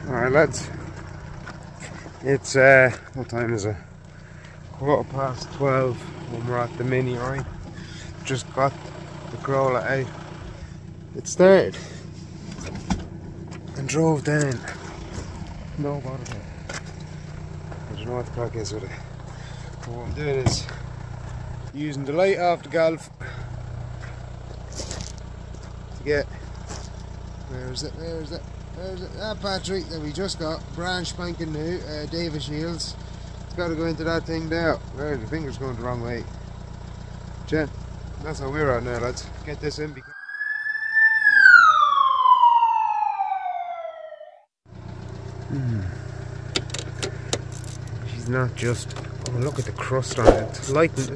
Alright lads, it's what time is it? 12:15 when we're at the Mini, right? Just got the Cabriolet out. It started and drove down. No bother. I don't know what the crack is with it. But what I'm doing is using the light off the Golf to get, where is it? That battery that we just got, brand spanking new, Davis Shields. It's got to go into that thing there. There, the finger's going the wrong way. Jen, that's how we're at now, lads. Get this in because she's not just. Oh, look at the crust on it. It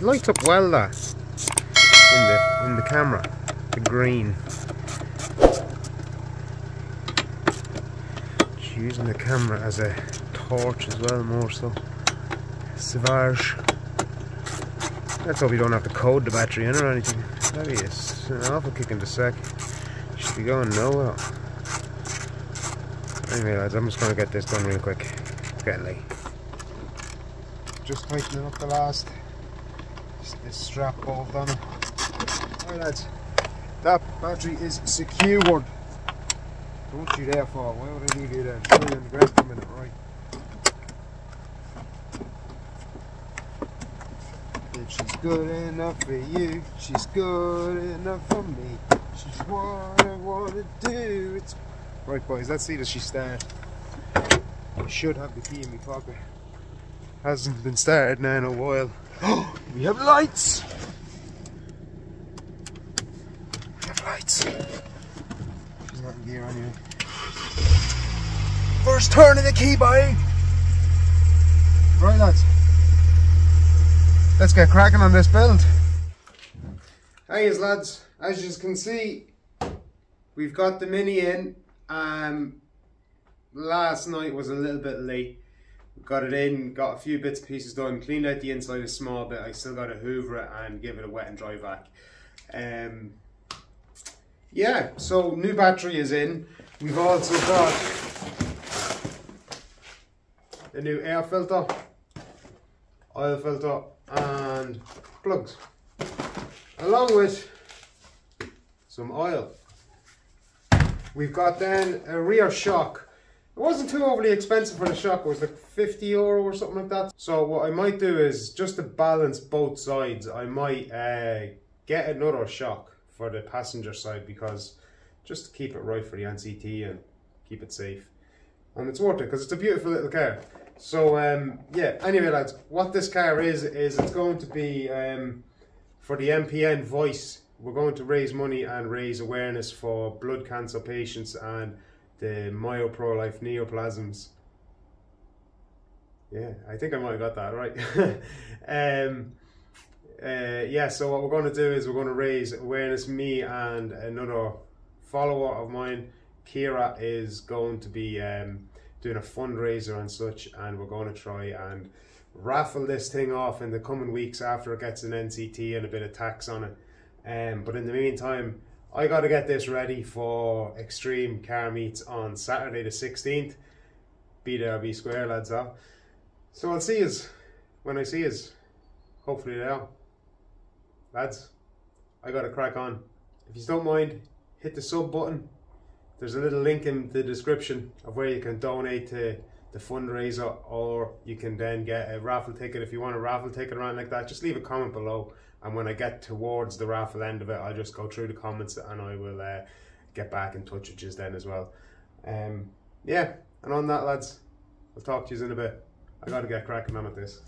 lights up well, that in the camera. The green. She's using the camera as a torch as well, more so. Savage. Let's hope you don't have to code the battery in or anything. That is an awful kick in the sack. Should be going nowhere. Anyway lads, I'm just going to get this done real quick. It's getting late. Just tightening up the last this strap bolt on it. Alright lads, that battery is secured. Don't you dare fall. Why would I do that? Show you on the ground for a minute, right? If she's good enough for you, she's good enough for me. She's what I want to do. It's right, boys. Let's see that she start. I should have the key in my pocket. Hasn't been started now in a while. Oh, we have lights. We have lights. She's not in gear anyway. First turn of the key, boy. Right, lads. Let's get cracking on this build. Hey lads, as you can see, we've got the Mini in. Last night was a little bit late. Got it in, got a few bits and pieces done, cleaned out the inside a small bit. I still got to hoover it and give it a wet and dry vac. Yeah, so new battery is in. We've also got a new air filter, oil filter and plugs, along with some oil. We've got then a rear shock. It wasn't too overly expensive for the shock. It was like €50 or something like that. So what I might do is, just to balance both sides, I might get another shock for the passenger side, because just to keep it right for the NCT and keep it safe. And it's worth it because it's a beautiful little car. So yeah, anyway lads, what this car is it's going to be for the MPN voice. We're going to raise money and raise awareness for blood cancer patients and the myoprolife neoplasms. Yeah, I think I might have got that right. Yeah, so what we're going to do is we're going to raise awareness. Me and another follower of mine, Kira, is going to be doing a fundraiser and such, and we're going to try and raffle this thing off in the coming weeks after it gets an NCT and a bit of tax on it. But in the meantime, I got to get this ready for Extreme Car Meets on Saturday the 16th. Be there, be square, lads. Huh? So I'll see yous when I see yous. Hopefully there. Lads, I got to crack on. If you don't mind, hit the sub button. There's a little link in the description of where you can donate to the fundraiser, or you can then get a raffle ticket. If you want a raffle ticket around like that, just leave a comment below, and when I get towards the raffle end of it, I'll just go through the comments and I will get back in touch with you then as well. Yeah, and on that lads, I'll talk to you in a bit. I gotta get cracking on with this.